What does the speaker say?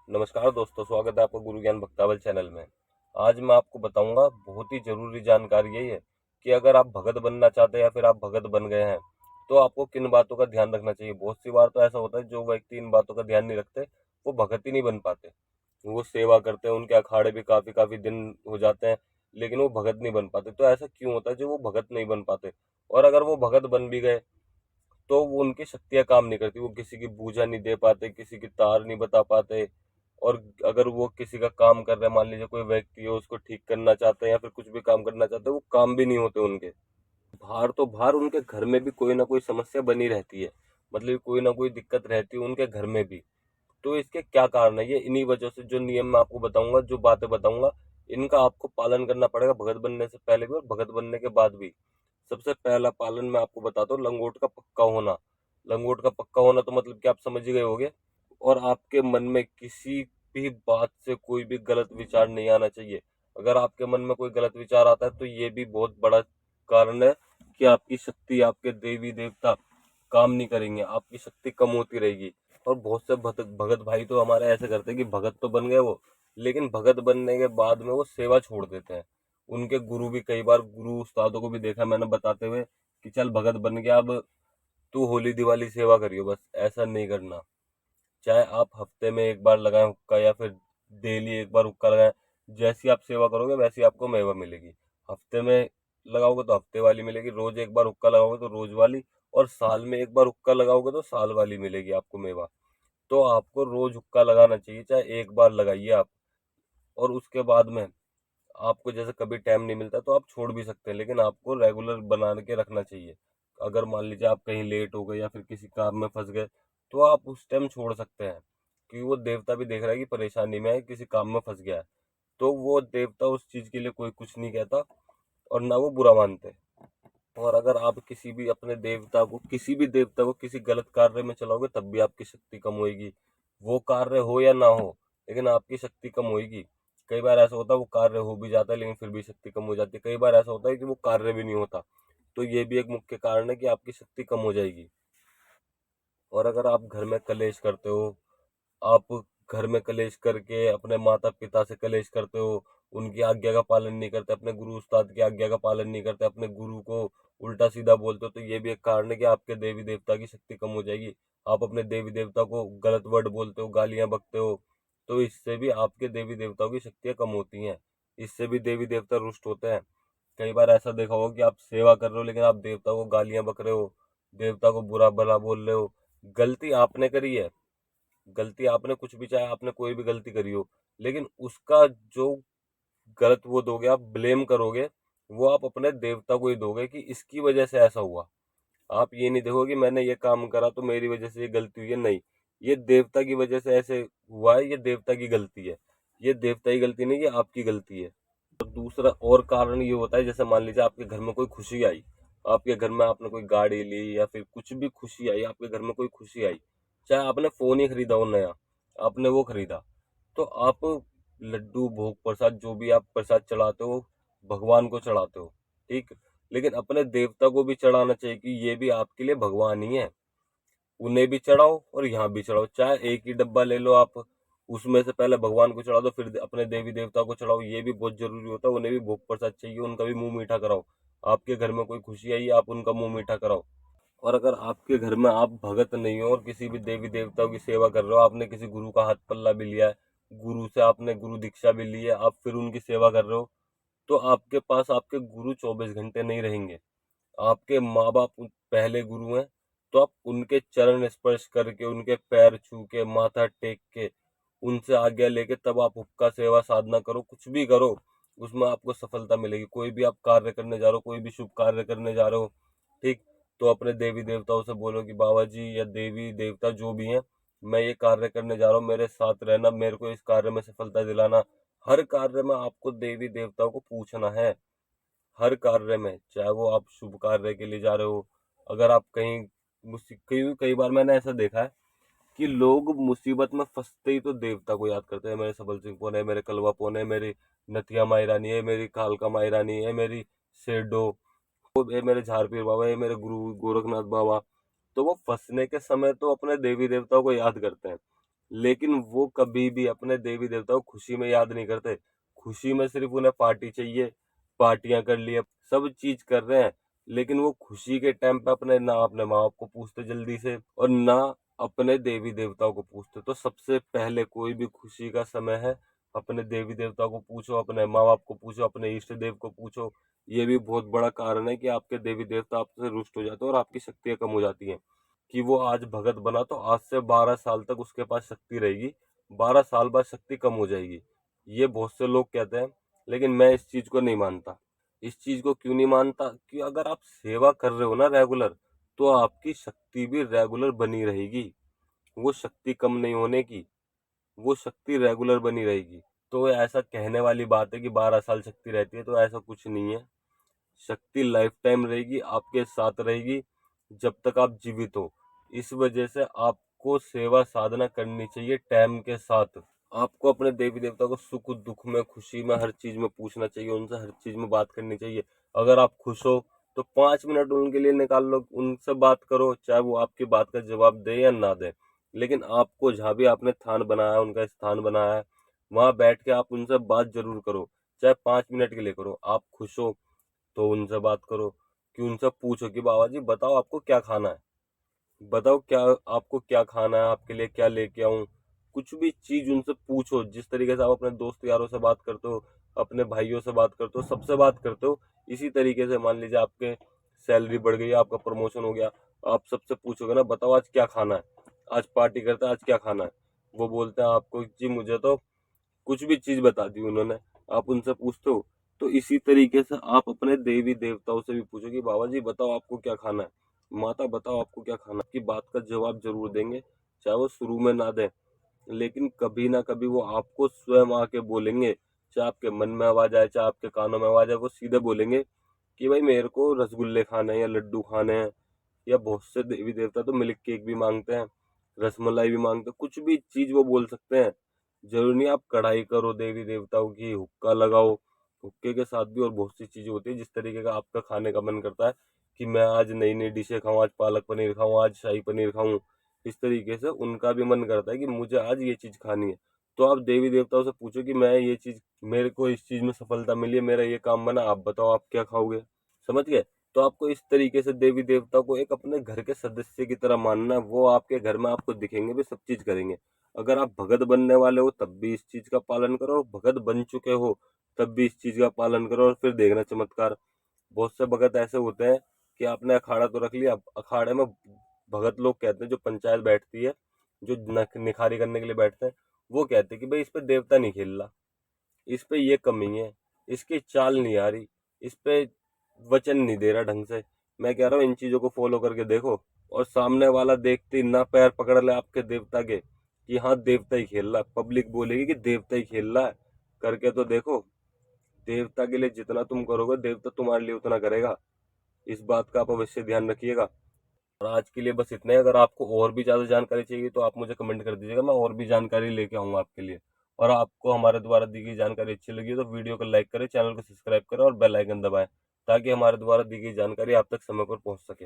नमस्कार दोस्तों, स्वागत है आपका गुरु ज्ञान भक्तावल चैनल में। आज मैं आपको बताऊंगा बहुत ही जरूरी जानकारी यही है कि अगर आप भगत बनना चाहते हैं या फिर आप भगत बन गए हैं तो आपको किन बातों का ध्यान रखना चाहिए। बहुत सी बार तो ऐसा होता है जो व्यक्ति इन बातों का ध्यान नहीं रखते वो भगत ही नहीं बन पाते। वो सेवा करते हैं, उनके अखाड़े भी काफी काफी दिन हो जाते हैं, लेकिन वो भगत नहीं बन पाते। तो ऐसा क्यों होता है जो वो भगत नहीं बन पाते? और अगर वो भगत बन भी गए तो वो उनकी शक्तियां काम नहीं करती, वो किसी की पूजा नहीं दे पाते, किसी की तार नहीं बता पाते। और अगर वो किसी का काम कर रहे हैं, मान लीजिए कोई व्यक्ति है उसको ठीक करना चाहते हैं या फिर कुछ भी काम करना चाहते हैं, वो काम भी नहीं होते उनके। बाहर तो बाहर उनके घर में भी कोई ना कोई समस्या बनी रहती है, मतलब कोई ना कोई दिक्कत रहती है उनके घर में भी। तो इसके क्या कारण है? ये इन्हीं वजह से जो नियम मैं आपको बताऊंगा, जो बातें बताऊंगा, इनका आपको पालन करना पड़ेगा भगत बनने से पहले भी और भगत बनने के बाद भी। सबसे पहला पालन मैं आपको बताता हूँ, लंगोट का पक्का होना। लंगोट का पक्का होना तो मतलब कि आप समझ ही गए होंगे। और आपके मन में किसी भी बात से कोई भी गलत विचार नहीं आना चाहिए। अगर आपके मन में कोई गलत विचार आता है तो ये भी बहुत बड़ा कारण है कि आपकी शक्ति, आपके देवी देवता काम नहीं करेंगे, आपकी शक्ति कम होती रहेगी। और बहुत से भगत भाई तो हमारे ऐसे करते हैं कि भगत तो बन गए वो, लेकिन भगत बनने के बाद में वो सेवा छोड़ देते हैं। उनके गुरु भी, कई बार गुरु उस्तादों को भी देखा मैंने बताते हुए कि चल भगत बन गया, अब तू होली दिवाली सेवा करियो। बस ऐसा नहीं करना। चाहे आप हफ्ते में एक बार लगाएं हुक्का या फिर डेली एक बार हुक्का लगाएं, जैसी आप सेवा करोगे वैसी आपको मेवा मिलेगी। हफ्ते में लगाओगे तो हफ्ते वाली मिलेगी, रोज एक बार हुक्का लगाओगे तो रोज वाली, और साल में एक बार हुक्का लगाओगे तो साल वाली मिलेगी आपको मेवा। तो आपको रोज हुक्का लगाना चाहिए, चाहे एक बार लगाइए आप। और उसके बाद में आपको जैसे कभी टाइम नहीं मिलता तो आप छोड़ भी सकते हैं, लेकिन आपको रेगुलर बना के रखना चाहिए। अगर मान लीजिए आप कहीं लेट हो गए या फिर किसी काम में फंस गए तो आप उस टाइम छोड़ सकते हैं, क्योंकि वो देवता भी देख रहा है कि परेशानी में है, किसी काम में फंस गया है। तो वो देवता उस चीज के लिए कोई कुछ नहीं कहता और ना वो बुरा मानते। और अगर आप किसी भी अपने देवता को, किसी भी देवता को किसी गलत कार्य में चलाओगे तब भी आपकी शक्ति कम होगी। वो कार्य हो या ना हो, लेकिन आपकी शक्ति कम होगी। कई बार ऐसा होता है वो कार्य हो भी जाता है लेकिन फिर भी शक्ति कम हो जाती है। कई बार ऐसा होता है कि वो कार्य भी नहीं होता। तो ये भी एक मुख्य कारण है कि आपकी शक्ति कम हो जाएगी। और अगर आप घर में कलेश करते हो, आप घर में कलेश करके अपने माता पिता से कलेश करते हो, उनकी आज्ञा का पालन नहीं करते, अपने गुरु उस्ताद की आज्ञा का पालन नहीं करते, अपने गुरु को उल्टा सीधा बोलते हो, तो ये भी एक कारण है कि आपके देवी देवता की शक्ति कम हो जाएगी। आप अपने देवी देवता को गलत वर्ड बोलते हो, गालियां बकते हो, तो इससे भी आपके देवी देवताओं की शक्तियां कम होती हैं। इससे भी देवी देवता रुष्ट होते हैं। कई बार ऐसा देखा होगा कि आप सेवा कर रहे हो लेकिन आप देवता को गालियां बक रहे हो, देवता को बुरा भला बोल रहे हो। गलती आपने करी है, गलती आपने कुछ भी, चाहे आपने कोई भी गलती करी हो, लेकिन उसका जो गलत वो दोगे, आप ब्लेम करोगे, वो आप अपने देवता को ही दोगे कि इसकी वजह से ऐसा हुआ। आप ये नहीं देखोगे कि मैंने ये काम करा तो मेरी वजह से ये गलती हुई है, नहीं। ये देवता की वजह से ऐसे हुआ है, ये देवता की गलती है। ये देवता की गलती नहीं, ये आपकी गलती है। और दूसरा और कारण ये होता है, जैसे मान लीजिए आपके घर में कोई खुशी आई, आपके घर में आपने कोई गाड़ी ली या फिर कुछ भी खुशी आई, आपके घर में कोई खुशी आई, चाहे आपने फोन ही खरीदा हो नया, आपने वो खरीदा, तो आप लड्डू, भोग प्रसाद, जो भी आप प्रसाद चढ़ाते हो, भगवान को चढ़ाते हो, ठीक। लेकिन अपने देवता को भी चढ़ाना चाहिए कि ये भी आपके लिए भगवान ही है। उन्हें भी चढ़ाओ और यहाँ भी चढ़ाओ, चाहे एक ही डब्बा ले लो आप, उसमें से पहले भगवान को चढ़ा दो फिर अपने देवी देवता को चढ़ाओ। ये भी बहुत जरूरी होता है, उन्हें भी भोग प्रसाद चाहिए, उनका भी मुंह मीठा कराओ। आपके घर में कोई खुशी आई, आप उनका मुंह मीठा कराओ। और अगर आपके घर में आप भगत नहीं हो और किसी भी देवी देवताओं की सेवा कर रहे हो, आपने किसी गुरु का हाथ पल्ला भी लिया है, गुरु से आपने गुरु दीक्षा भी ली है, आप फिर उनकी सेवा कर रहे हो, तो आपके पास आपके गुरु 24 घंटे नहीं रहेंगे। आपके माँ बाप पहले गुरु हैं, तो आप उनके चरण स्पर्श करके, उनके पैर छू के, माथा टेक के, उनसे आज्ञा लेके तब आप हुक्का सेवा साधना करो, कुछ भी करो, उसमें आपको सफलता मिलेगी। कोई भी आप कार्य करने जा रहे हो, कोई भी शुभ कार्य करने जा रहे हो, ठीक, तो अपने देवी देवताओं से बोलो कि बाबा जी या देवी देवता जो भी हैं, मैं ये कार्य करने जा रहा हूँ, मेरे साथ रहना, मेरे को इस कार्य में सफलता दिलाना। हर कार्य में आपको देवी देवताओं को पूछना है, हर कार्य में, चाहे वो आप शुभ कार्य के लिए जा रहे हो, अगर आप कहीं कई कई बार मैंने ऐसा देखा है कि लोग मुसीबत में फंसते ही तो देवता को याद करते हैं। मेरे सबल सिंह पोने, मेरे कलवा पोने, मेरी नथिया माई रानी है, मेरी कालका माई रानी है, मेरी शेरडो, ये मेरे झारपीर बाबा, ये मेरे गुरु गोरखनाथ बाबा। तो वो फंसने के समय तो अपने देवी देवताओं को याद करते हैं, लेकिन वो कभी भी अपने देवी देवताओं को खुशी में याद नहीं करते। खुशी में सिर्फ उन्हें पार्टी चाहिए, पार्टियां कर लिए, सब चीज कर रहे हैं, लेकिन वो खुशी के टाइम पे अपने माँ बाप को पूछते जल्दी से, और ना अपने देवी देवताओं को पूछते। तो सबसे पहले कोई भी खुशी का समय है, अपने देवी देवताओं को पूछो, अपने माँ बाप को पूछो, अपने इष्ट देव को पूछो। ये भी बहुत बड़ा कारण है कि आपके देवी देवता आपसे रुष्ट हो जाते हैं और आपकी शक्तियां कम हो जाती हैं। कि वो आज भगत बना तो आज से 12 साल तक उसके पास शक्ति रहेगी, 12 साल बाद शक्ति कम हो जाएगी। ये बहुत से लोग कहते हैं, लेकिन मैं इस चीज को नहीं मानता। इस चीज को क्यों नहीं मानता? कि अगर आप सेवा कर रहे हो ना रेगुलर, तो आपकी शक्ति भी रेगुलर बनी रहेगी। वो शक्ति कम नहीं होने की, वो शक्ति रेगुलर बनी रहेगी। तो ऐसा कहने वाली बात है कि 12 साल शक्ति रहती है, तो ऐसा कुछ नहीं है। शक्ति लाइफ टाइम रहेगी, आपके साथ रहेगी जब तक आप जीवित हो। इस वजह से आपको सेवा साधना करनी चाहिए टाइम के साथ। आपको अपने देवी देवता को सुख दुख में, खुशी में, हर चीज में पूछना चाहिए, उनसे हर चीज में बात करनी चाहिए। अगर आप खुश हो तो 5 मिनट उनके लिए निकाल लो, उनसे बात करो, चाहे वो आपकी बात का जवाब दे या ना दे। लेकिन आपको जहाँ भी आपने स्थान बनाया, उनका स्थान बनाया है, वहां बैठ के आप उनसे बात जरूर करो, चाहे 5 मिनट के लिए करो। आप खुश हो तो उनसे बात करो, कि उनसे पूछो कि बाबा जी बताओ आपको क्या खाना है, बताओ क्या आपको क्या खाना है, आपके लिए क्या लेके आऊं। कुछ भी चीज उनसे पूछो। जिस तरीके से आप अपने दोस्त यारों से बात करते हो, अपने भाइयों से बात करते हो, सबसे बात करते हो, इसी तरीके से मान लीजिए आपके सैलरी बढ़ गई, आपका प्रमोशन हो गया, आप सबसे पूछोगे ना, बताओ आज क्या खाना है, आज पार्टी करते हैं, आज क्या खाना है। वो बोलते हैं आपको जी मुझे तो कुछ भी चीज बता दी उन्होंने, आप उनसे पूछते हो। तो इसी तरीके से आप अपने देवी देवताओं से भी पूछो कि बाबा जी बताओ आपको क्या खाना है, माता बताओ आपको क्या खाना है। की बात का जवाब जरूर देंगे, चाहे वो शुरू में ना दें, लेकिन कभी ना कभी वो आपको स्वयं आके बोलेंगे। चाहे आपके मन में आवाज आए, चाहे आपके कानों में आवाज आए, वो सीधे बोलेंगे कि भाई मेरे को रसगुल्ले खाने हैं या लड्डू खाने हैं। या बहुत से देवी देवता तो मिल्क केक भी मांगते हैं, रसमलाई भी मांगते हैं, कुछ भी चीज वो बोल सकते हैं। जरूरी नहीं आप कढ़ाई करो देवी देवताओं की, हुक्का लगाओ। हुक्के के साथ भी और बहुत सी चीजें होती है। जिस तरीके का आपका खाने का मन करता है कि मैं आज नई नई डिशें खाऊं, आज पालक पनीर खाऊं, आज शाही पनीर खाऊं, इस तरीके से उनका भी मन करता है कि मुझे आज ये चीज खानी है। तो आप देवी देवताओं से पूछो कि मैं ये चीज, मेरे को इस चीज में सफलता मिली है, मेरा ये काम बना, आप बताओ आप क्या खाओगे। समझ गए? तो आपको इस तरीके से देवी देवता को एक अपने घर के सदस्य की तरह मानना है। वो आपके घर में आपको दिखेंगे भी, सब चीज करेंगे। अगर आप भगत बनने वाले हो तब भी इस चीज का पालन करो, और भगत बन चुके हो तब भी इस चीज का पालन करो, और फिर देखना चमत्कार। बहुत से भगत ऐसे होते हैं कि आपने अखाड़ा तो रख लिया, अखाड़े में भगत लोग कहते हैं, जो पंचायत बैठती है, जो निखारी करने के लिए बैठते हैं, वो कहते हैं कि भाई इस पे देवता नहीं खेल रहा, इस पे ये कमी है, इसकी चाल नहीं आ रही, इस पे वचन नहीं दे रहा ढंग से। मैं कह रहा हूँ इन चीजों को फॉलो करके देखो, और सामने वाला देखते ही ना पैर पकड़ ले आपके देवता के कि हाँ देवता ही खेल रहा है, पब्लिक बोलेगी कि देवता ही खेल रहा है। करके तो देखो, देवता के लिए जितना तुम करोगे देवता तुम्हारे लिए उतना करेगा। इस बात का आप अवश्य ध्यान रखिएगा। और आज के लिए बस इतना ही। अगर आपको और भी ज्यादा जानकारी चाहिए तो आप मुझे कमेंट कर दीजिएगा, मैं और भी जानकारी लेके आऊंगा आपके लिए। और आपको हमारे द्वारा दी गई जानकारी अच्छी लगी तो वीडियो को लाइक करें, चैनल को सब्सक्राइब करें और बेल आइकन दबाएं, ताकि हमारे द्वारा दी गई जानकारी आप तक समय पर पहुंच सके।